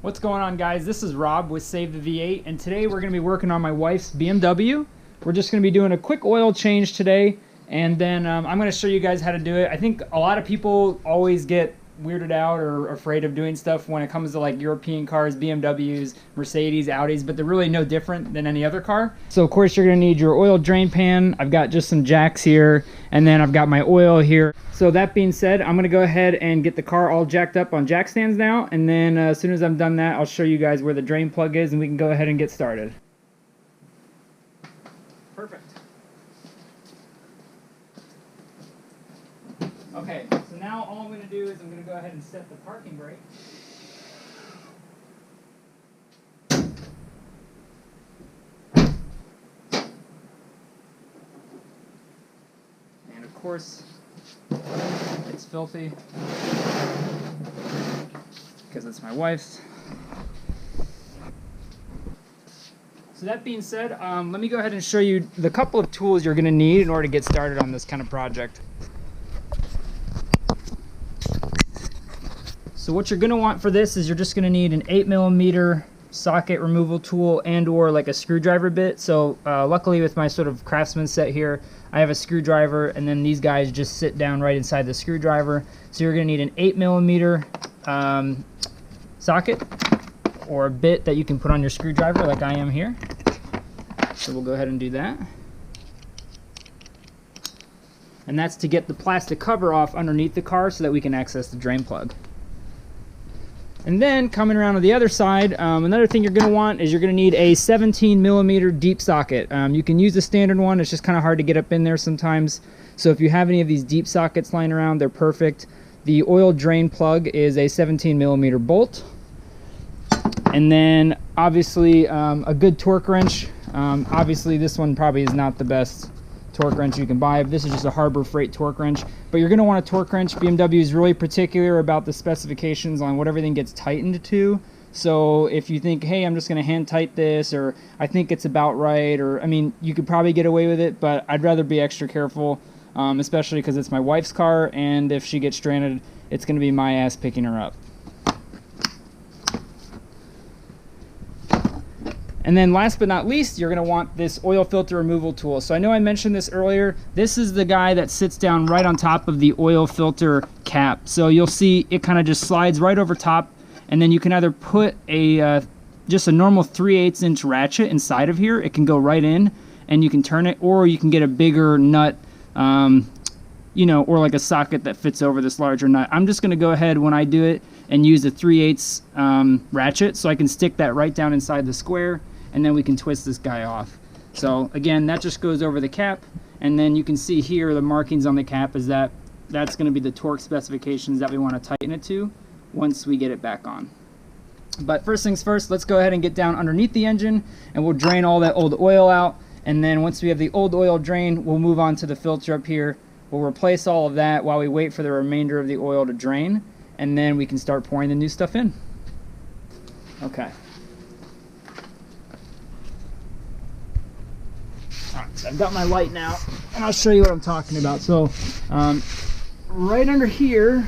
What's going on, guys? This is Rob with Save the V8, and today we're going to be working on my wife's BMW. We're just going to be doing a quick oil change today, and then I'm going to show you guys how to do it. I think a lot of people always get weirded out or afraid of doing stuff when it comes to like European cars, BMWs, Mercedes, Audis, but they're really no different than any other car. So of course you're going to need your oil drain pan. I've got just some jacks here, and then I've got my oil here. So that being said, I'm going to go ahead and get the car all jacked up on jack stands now, and then as soon as I'm done that, I'll show you guys where the drain plug is and we can go ahead and get started. Perfect. Okay, so now all I'm going to do is I'm going to go ahead and set the parking brake. And of course, it's filthy because it's my wife's. So that being said, let me go ahead and show you the couple of tools you're going to need in order to get started on this kind of project. So what you're going to want for this is you're just going to need an 8mm socket removal tool and or like a screwdriver bit. So luckily with my sort of craftsman set here, I have a screwdriver, and then these guys just sit down right inside the screwdriver. So you're going to need an 8mm socket or a bit that you can put on your screwdriver like I am here. So we'll go ahead and do that. And that's to get the plastic cover off underneath the car so that we can access the drain plug. And then coming around to the other side, another thing you're going to want is you're going to need a 17mm deep socket. You can use the standard one, it's just kind of hard to get up in there sometimes. So if you have any of these deep sockets lying around, they're perfect. The oil drain plug is a 17mm bolt. And then obviously a good torque wrench. Obviously this one probably is not the best torque wrench you can buy. This is just a Harbor Freight torque wrench, but you're going to want a torque wrench. BMW is really particular about the specifications on what everything gets tightened to. So if you think, hey, I'm just going to hand tight this, or I think it's about right, or I mean, you could probably get away with it, but I'd rather be extra careful, especially because it's my wife's car, and if she gets stranded, it's going to be my ass picking her up. And then last but not least, you're going to want this oil filter removal tool. So I know I mentioned this earlier. This is the guy that sits down right on top of the oil filter cap. So you'll see it kind of just slides right over top, and then you can either put a just a normal 3/8 inch ratchet inside of here. It can go right in and you can turn it, or you can get a bigger nut, you know, or like a socket that fits over this larger nut. I'm just going to go ahead when I do it and use a 3/8 ratchet so I can stick that right down inside the square, and then we can twist this guy off. So again, that just goes over the cap, and then you can see here the markings on the cap is that's going to be the torque specifications that we want to tighten it to once we get it back on. But first things first, let's go ahead and get down underneath the engine, and we'll drain all that old oil out. And then once we have the old oil drained, we'll move on to the filter up here. We'll replace all of that while we wait for the remainder of the oil to drain, and then we can start pouring the new stuff in. Okay. Alright, so I've got my light now, and I'll show you what I'm talking about. So right under here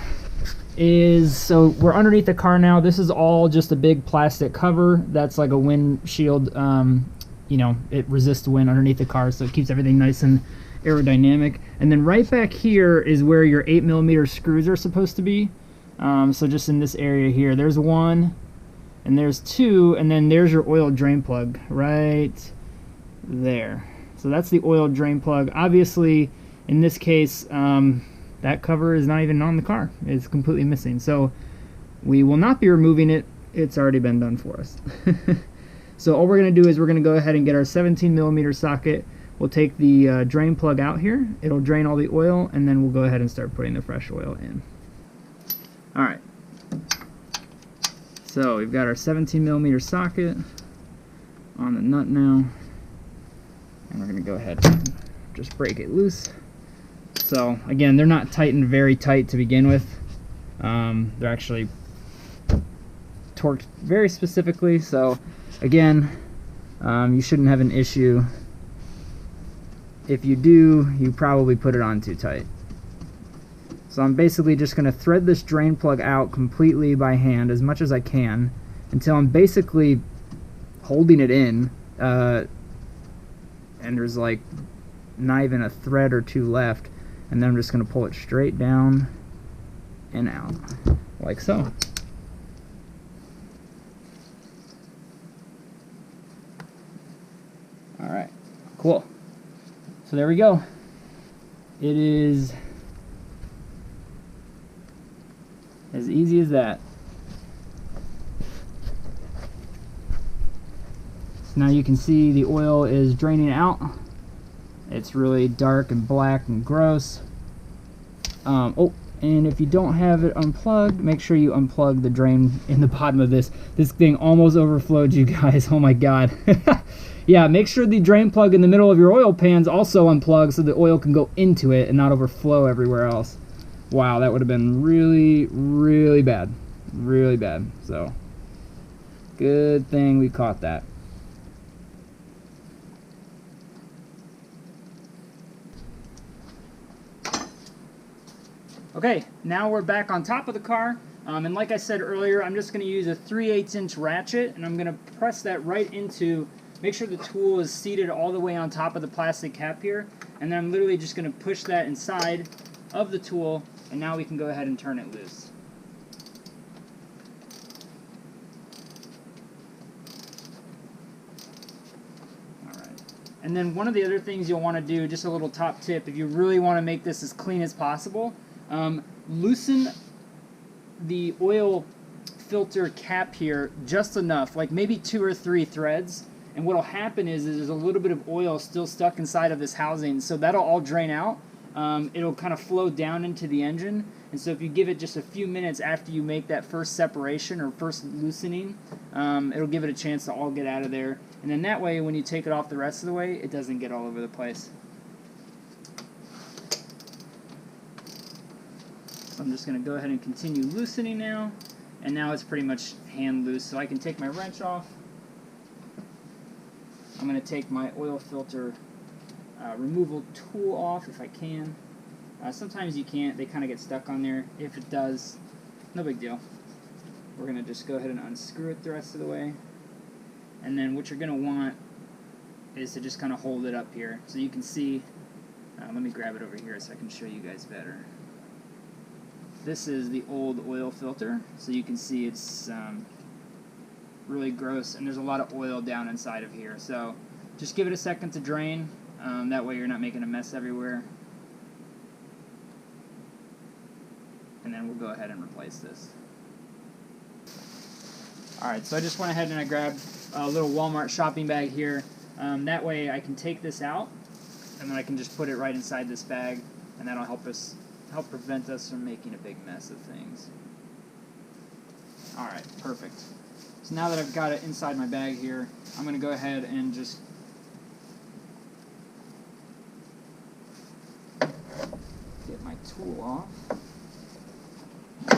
is, so we're underneath the car now. This is all just a big plastic cover that's like a windshield. You know, it resists wind underneath the car, so it keeps everything nice and aerodynamic. And then right back here is where your 8mm screws are supposed to be. So just in this area here, there's one, and there's two, and then there's your oil drain plug right there. So that's the oil drain plug. Obviously, in this case, that cover is not even on the car. It's completely missing. So we will not be removing it. It's already been done for us. So all we're going to do is we're going to go ahead and get our 17mm socket. We'll take the drain plug out here. It'll drain all the oil, and then we'll go ahead and start putting the fresh oil in. All right. So we've got our 17mm socket on the nut now. And we're going to go ahead and just break it loose. So again, they're not tightened very tight to begin with. They're actually torqued very specifically. So again, you shouldn't have an issue. If you do, you probably put it on too tight. So I'm basically just going to thread this drain plug out completely by hand as much as I can, until I'm basically holding it in, and there's like not even a thread or two left, and then I'm just going to pull it straight down and out like so. All right, cool. So there we go. It is as easy as that. So now you can see the oil is draining out. It's really dark and black and gross. Oh, and if you don't have it unplugged, make sure you unplug the drain in the bottom of this. This thing almost overflowed, you guys. Oh my God. Yeah, make sure the drain plug in the middle of your oil pan's also unplugged so the oil can go into it and not overflow everywhere else. Wow, that would have been really, really bad. Really bad. So, good thing we caught that. Okay, now we're back on top of the car. And like I said earlier, I'm just going to use a 3/8" ratchet, and I'm going to press that right into, make sure the tool is seated all the way on top of the plastic cap here, and then I'm literally just going to push that inside of the tool, and now we can go ahead and turn it loose. Alright, and then one of the other things you'll want to do, just a little top tip, if you really want to make this as clean as possible, loosen the oil filter cap here just enough, like maybe 2 or 3 threads, and what'll happen is there's a little bit of oil still stuck inside of this housing, so that'll all drain out. It'll kind of flow down into the engine, and so if you give it just a few minutes after you make that first separation or first loosening, it'll give it a chance to all get out of there, and then that way when you take it off the rest of the way, it doesn't get all over the place. So I'm just going to go ahead and continue loosening now, and now it's pretty much hand loose, so I can take my wrench off. I'm going to take my oil filter removal tool off if I can. Sometimes you can't, they kind of get stuck on there. If it does, no big deal. We're going to just go ahead and unscrew it the rest of the way. And then what you're going to want is to just kind of hold it up here. So you can see, let me grab it over here so I can show you guys better. This is the old oil filter, so you can see it's really gross, and there's a lot of oil down inside of here. So just give it a second to drain. That way you're not making a mess everywhere. And then we'll go ahead and replace this. Alright, so I just went ahead and I grabbed a little Walmart shopping bag here. That way I can take this out, and then I can just put it right inside this bag, and that'll help prevent us from making a big mess of things. Alright, perfect. So now that I've got it inside my bag here, I'm going to go ahead and just get my tool off.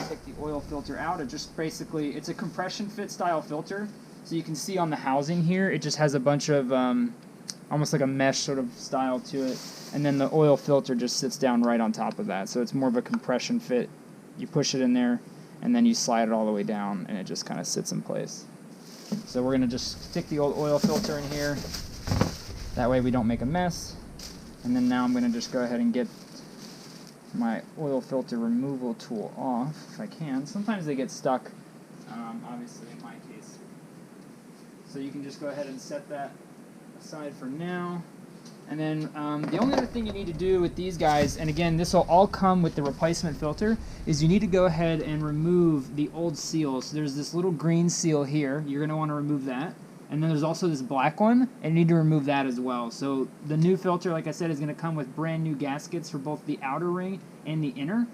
Take the oil filter out. It just basically, it's a compression fit style filter. So you can see on the housing here, it just has a bunch of almost like a mesh sort of style to it, and then the oil filter just sits down right on top of that, so it's more of a compression fit. You push it in there and then you slide it all the way down and it just kind of sits in place. So we're going to just stick the old oil filter in here, that way we don't make a mess. And then now I'm going to just go ahead and get my oil filter removal tool off if I can. Sometimes they get stuck, obviously in my case. So you can just go ahead and set that aside for now. And then the only other thing you need to do with these guys, and again this will all come with the replacement filter, is you need to go ahead and remove the old seal. So there's this little green seal here, you're going to want to remove that, and then there's also this black one, and you need to remove that as well. So the new filter, like I said, is going to come with brand new gaskets for both the outer ring and the inner.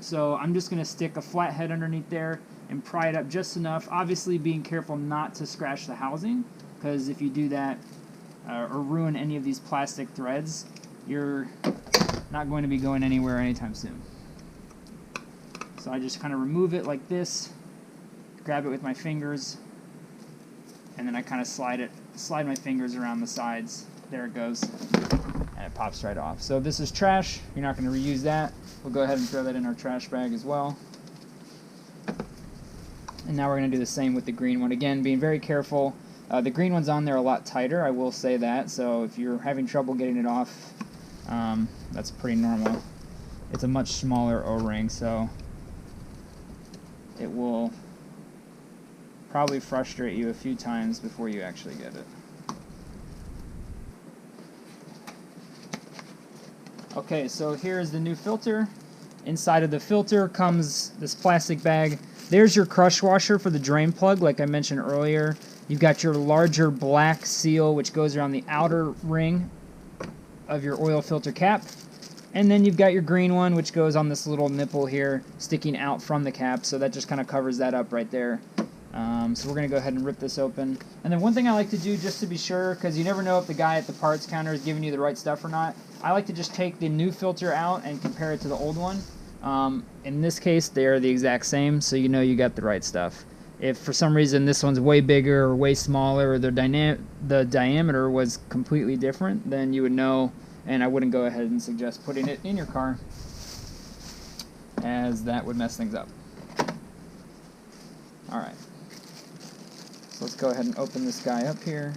So I'm just going to stick a flat head underneath there and pry it up just enough, obviously being careful not to scratch the housing, because if you do that or ruin any of these plastic threads, you're not going to be going anywhere anytime soon. So I just kind of remove it like this, grab it with my fingers, and then I kind of slide my fingers around the sides. There it goes, and it pops right off. So this is trash, you're not going to reuse that. We'll go ahead and throw that in our trash bag as well. And now we're going to do the same with the green one. Again, being very careful. The green one's on there a lot tighter, I will say that. So if you're having trouble getting it off, that's pretty normal. It's a much smaller O-ring, so it will probably frustrate you a few times before you actually get it. Okay, so here's the new filter. Inside of the filter comes this plastic bag. There's your crush washer for the drain plug, like I mentioned earlier. You've got your larger black seal, which goes around the outer ring of your oil filter cap. And then you've got your green one, which goes on this little nipple here, sticking out from the cap, so that just kind of covers that up right there. So we're going to go ahead and rip this open. And then one thing I like to do, just to be sure, because you never know if the guy at the parts counter is giving you the right stuff or not, I like to just take the new filter out and compare it to the old one. In this case, they're the exact same, so you know you got the right stuff. If for some reason this one's way bigger or way smaller, or the diameter was completely different, then you would know, and I wouldn't go ahead and suggest putting it in your car, as that would mess things up. Alright, so let's go ahead and open this guy up here.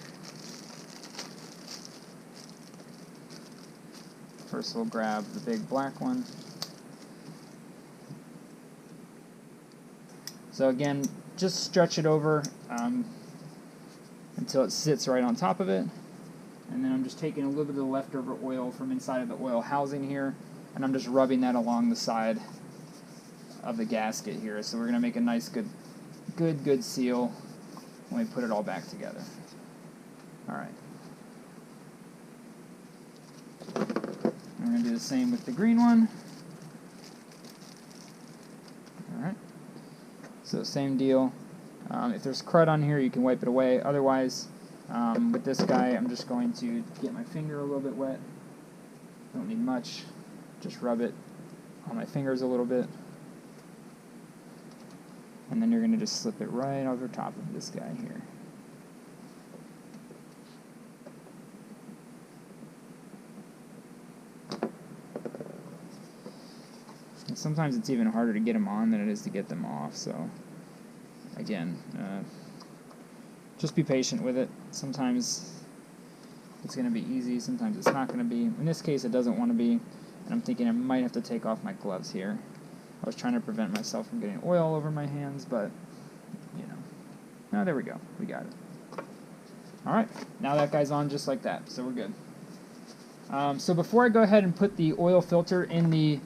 First we'll grab the big black one. So again, just stretch it over until it sits right on top of it. And then I'm just taking a little bit of the leftover oil from inside of the oil housing here, and I'm just rubbing that along the side of the gasket here. So we're going to make a nice, good seal when we put it all back together. All right. We're going to do the same with the green one. All right. So same deal. If there's crud on here, you can wipe it away. Otherwise, with this guy, I'm just going to get my finger a little bit wet. Don't need much. Just rub it on my fingers a little bit. And then you're going to just slip it right over top of this guy here. And sometimes it's even harder to get them on than it is to get them off, so again, just be patient with it. Sometimes it's going to be easy, sometimes it's not going to be. In this case, it doesn't want to be, and I'm thinking I might have to take off my gloves here. I was trying to prevent myself from getting oil over my hands, but, you know. Oh, there we go. We got it. Alright, now that guy's on just like that, so we're good. So before I go ahead and put the oil filter in the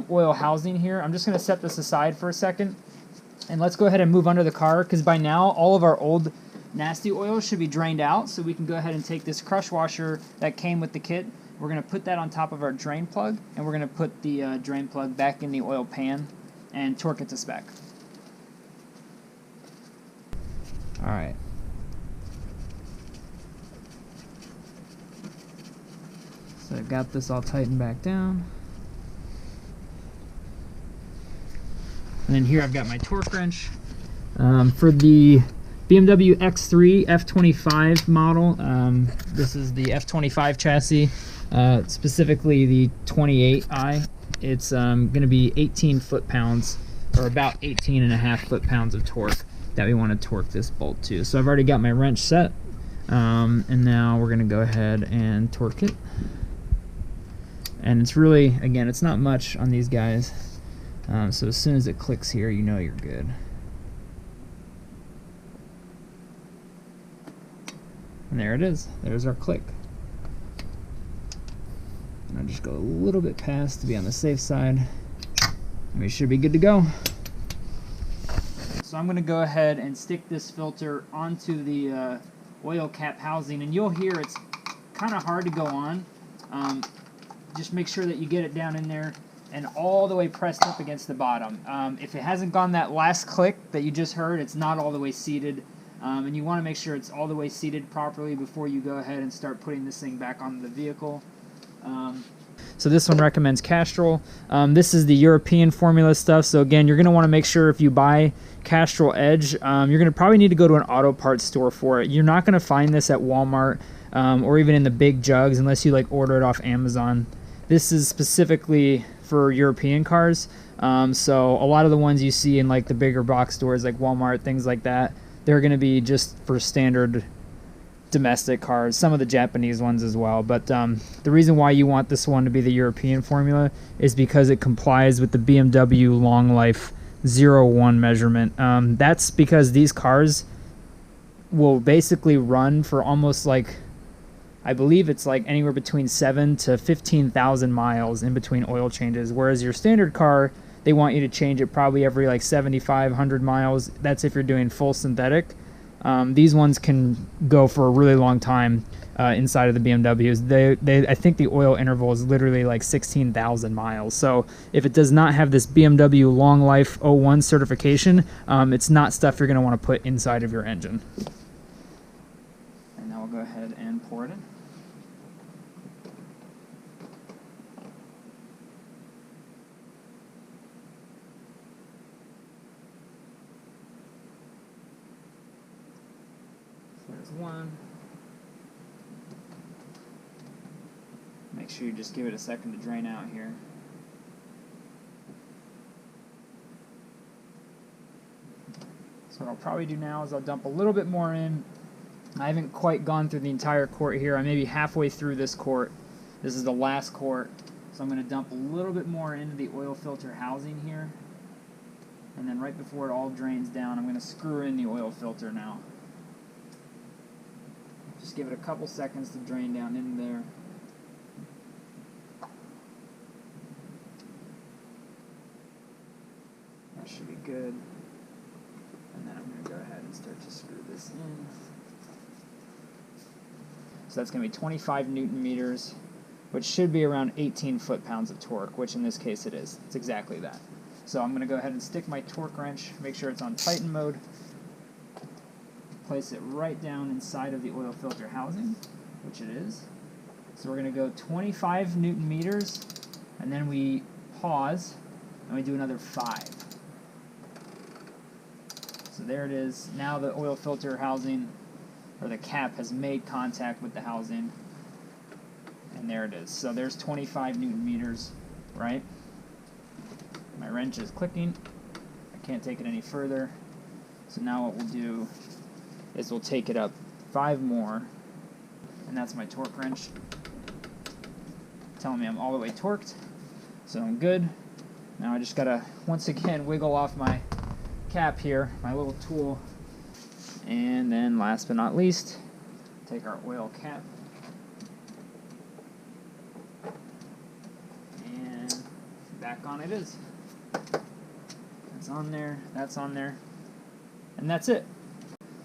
oil housing here, I'm just going to set this aside for a second. And let's go ahead and move under the car, because by now all of our old nasty oil should be drained out, so we can go ahead and take this crush washer that came with the kit. We're going to put that on top of our drain plug, and we're going to put the drain plug back in the oil pan and torque it to spec. Alright. So I've got this all tightened back down. And then here I've got my torque wrench. For the BMW X3 F25 model, this is the F25 chassis, specifically the 28i. It's going to be 18 foot-pounds, or about 18.5 foot-pounds of torque that we want to torque this bolt to. So I've already got my wrench set, and now we're going to go ahead and torque it. And it's really, again, it's not much on these guys. So as soon as it clicks here, you know you're good. And there it is. There's our click. And I'll just go a little bit past to be on the safe side. And we should be good to go. So I'm going to go ahead and stick this filter onto the oil cap housing. And you'll hear it's kind of hard to go on. Just make sure that you get it down in there and all the way pressed up against the bottom. If it hasn't gone that last click that you just heard, it's not all the way seated. And you want to make sure it's all the way seated properly before you go ahead and start putting this thing back on the vehicle. So this one recommends Castrol. This is the European formula stuff. So again, you're going to want to make sure if you buy Castrol Edge, you're going to probably need to go to an auto parts store for it. You're not going to find this at Walmart or even in the big jugs unless you like order it off Amazon. This is specifically for European cars. So a lot of the ones you see in like the bigger box stores like Walmart, things like that, they're going to be just for standard domestic cars, some of the Japanese ones as well. But the reason why you want this one to be the European formula is because it complies with the BMW long life 0-1 measurement. That's because these cars will basically run for almost like, I believe it's like anywhere between 7,000 to 15,000 miles in between oil changes, whereas your standard car, they want you to change it probably every like 7,500 miles. That's if you're doing full synthetic. These ones can go for a really long time inside of the BMWs. I think the oil interval is literally like 16,000 miles. So if it does not have this BMW Long Life 01 certification, it's not stuff you're going to want to put inside of your engine. And now we'll go ahead and pour it in. There's one. Make sure you just give it a second to drain out here. So what I'll probably do now is I'll dump a little bit more in. I haven't quite gone through the entire quart here. I'm maybe halfway through this quart. This is the last quart. So I'm going to dump a little bit more into the oil filter housing here. And then right before it all drains down, I'm going to screw in the oil filter now. Just give it a couple seconds to drain down in there. That should be good. And then I'm going to go ahead and start to screw this in. So that's going to be 25 Newton meters, which should be around 18 foot-pounds of torque, which in this case it is. It's exactly that. So I'm going to go ahead and stick my torque wrench, make sure it's on Tighten mode. Place it right down inside of the oil filter housing, which it is. So we're going to go 25 Newton meters, and then we pause, and we do another 5. So there it is. Now the oil filter housing, or the cap, has made contact with the housing, and there it is. So there's 25 Newton meters, right? My wrench is clicking. I can't take it any further. So now what we'll do is we'll take it up 5 more, and that's my torque wrench telling me I'm all the way torqued, so I'm good. Now I just gotta once again wiggle off my cap here, my little tool, and then last but not least, take our oil cap and back on it is. That's on there, and that's it.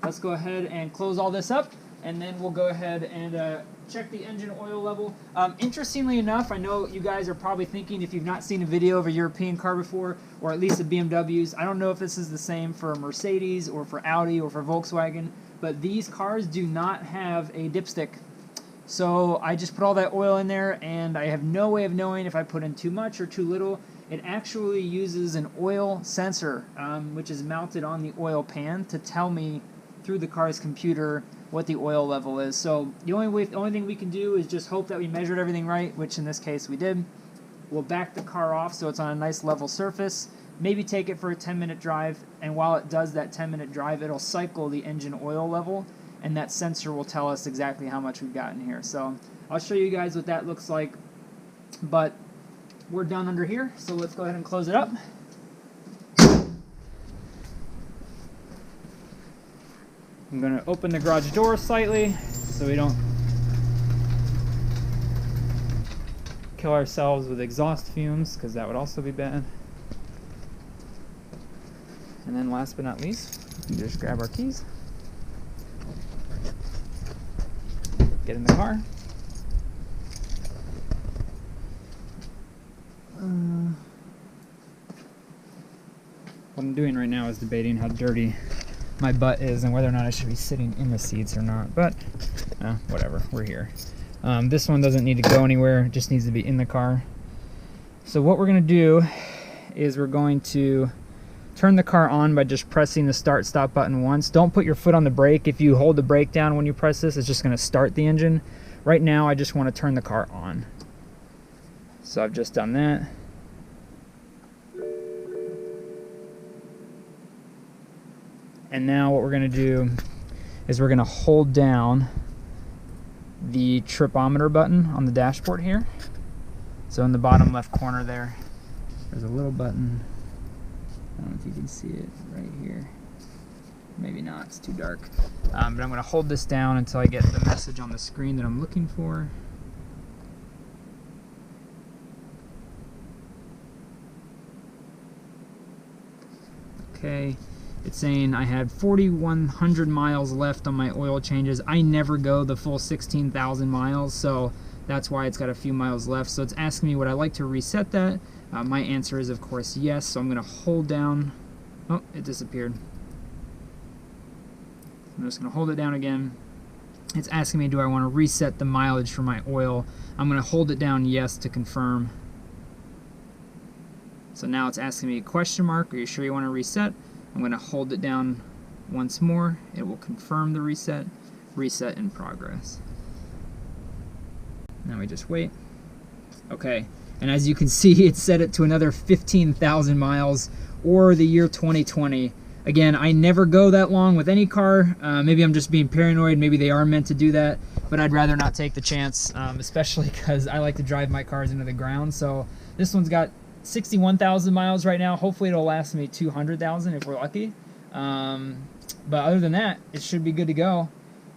Let's go ahead and close all this up, and then we'll go ahead and check the engine oil level. Interestingly enough, I know you guys are probably thinking, if you've not seen a video of a European car before, or at least the BMWs, I don't know if this is the same for Mercedes or for Audi or for Volkswagen, but these cars do not have a dipstick. So I just put all that oil in there, and I have no way of knowing if I put in too much or too little. It actually uses an oil sensor, which is mounted on the oil pan to tell me through the car's computer what the oil level is. So the only thing we can do is just hope that we measured everything right, which in this case we did. We'll back the car off so it's on a nice level surface, maybe take it for a 10-minute drive, and while it does that 10-minute drive, it'll cycle the engine oil level, and that sensor will tell us exactly how much we've got in here. So I'll show you guys what that looks like, but we're done under here, so let's go ahead and close it up. I'm going to open the garage door slightly so we don't kill ourselves with exhaust fumes, because that would also be bad. And then last but not least, we just grab our keys, get in the car. What I'm doing right now is debating how dirty my butt is and whether or not I should be sitting in the seats or not, but whatever, we're here. This one doesn't need to go anywhere, it just needs to be in the car. So what we're going to do is we're going to turn the car on by just pressing the start stop button once. Don't put your foot on the brake. If you hold the brake down when you press this, it's just going to start the engine. Right now I just want to turn the car on. So I've just done that. And now what we're going to do is we're going to hold down the tripometer button on the dashboard here. So in the bottom left corner there's a little button. I don't know if you can see it right here. Maybe not, it's too dark. But I'm going to hold this down until I get the message on the screen that I'm looking for. Okay, it's saying I had 4,100 miles left on my oil changes. I never go the full 16,000 miles, so that's why it's got a few miles left. So it's asking me would I like to reset that. My answer is of course yes, so I'm going to hold down. Oh, it disappeared. I'm just going to hold it down again. It's asking me do I want to reset the mileage for my oil. I'm going to hold it down yes to confirm. So now it's asking me a question mark, are you sure you want to reset? I'm going to hold it down once more. It will confirm the reset. Reset in progress. Now we just wait. Okay, and as you can see, it set it to another 15,000 miles, or the year 2020. Again, I never go that long with any car. Maybe I'm just being paranoid. Maybe they are meant to do that, but I'd rather not take the chance, especially because I like to drive my cars into the ground. So this one's got 61,000 miles right now. Hopefully it'll last me 200,000 if we're lucky. But other than that, it should be good to go.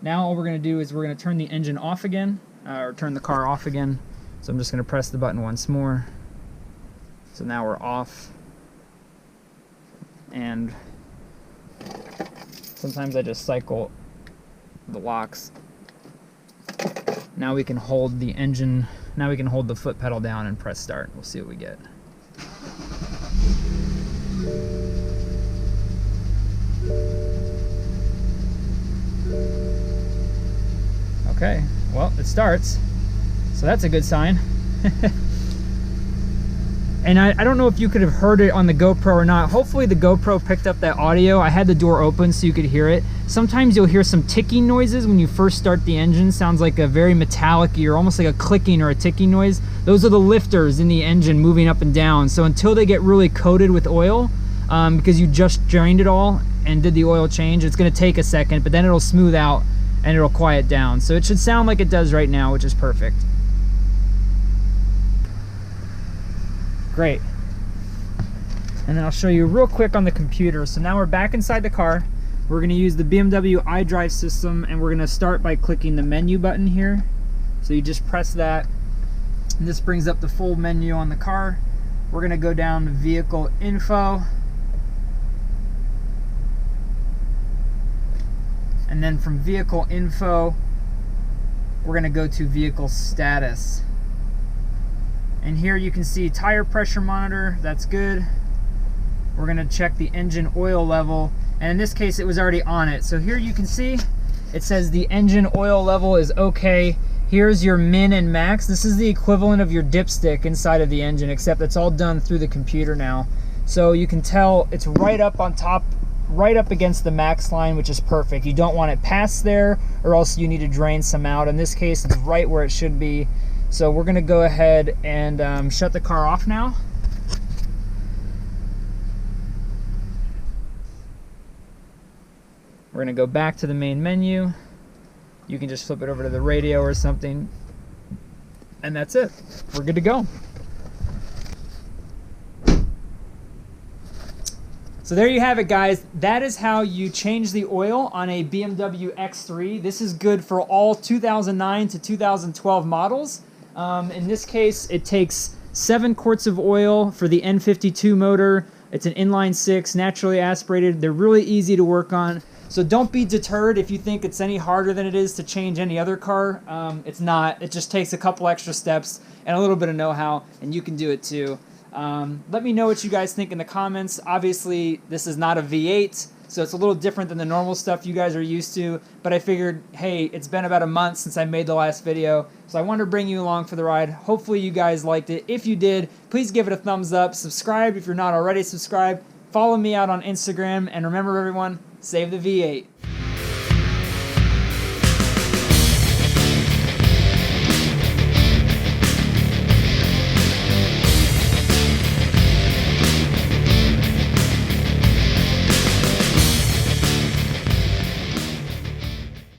Now all we're going to do is we're going to turn the engine off again, or turn the car off again. So I'm just going to press the button once more. So now we're off. And sometimes I just cycle the locks. Now we can hold the engine, now we can hold the foot pedal down and press start. We'll see what we get. Okay, well, it starts, so that's a good sign. And I don't know if you could have heard it on the GoPro or not. Hopefully the GoPro picked up that audio. I had the door open so you could hear it. Sometimes you'll hear some ticking noises when you first start the engine. Sounds like a very metallic-y or almost like a clicking or a ticking noise. Those are the lifters in the engine moving up and down. So until they get really coated with oil, because you just drained it all and did the oil change, it's gonna take a second, but then it'll smooth out and it'll quiet down. So it should sound like it does right now, which is perfect. Great. And then I'll show you real quick on the computer. So now we're back inside the car. We're going to use the BMW iDrive system, and we're going to start by clicking the menu button here. So you just press that, and this brings up the full menu on the car. We're going to go down to Vehicle Info, and then from Vehicle Info, we're going to go to Vehicle Status. And here you can see tire pressure monitor, that's good. We're gonna check the engine oil level, and in this case it was already on it. So here you can see it says the engine oil level is okay. Here's your min and max. This is the equivalent of your dipstick inside of the engine, except it's all done through the computer now. So you can tell it's right up on top, right up against the max line, which is perfect. You don't want it past there, or else you need to drain some out. In this case, it's right where it should be. So we're going to go ahead and shut the car off now. We're going to go back to the main menu. You can just flip it over to the radio or something. And that's it. We're good to go. So there you have it, guys. That is how you change the oil on a BMW X3. This is good for all 2009 to 2012 models. In this case, it takes 7 quarts of oil for the N52 motor. It's an inline 6, naturally aspirated. They're really easy to work on. So don't be deterred if you think it's any harder than it is to change any other car. It's not. It just takes a couple extra steps and a little bit of know-how, and you can do it too. Let me know what you guys think in the comments. Obviously, this is not a V8, so it's a little different than the normal stuff you guys are used to, but I figured, hey, it's been about a month since I made the last video, so I wanted to bring you along for the ride. Hopefully you guys liked it. If you did, please give it a thumbs up. Subscribe if you're not already subscribed. Follow me out on Instagram, and remember everyone, save the V8.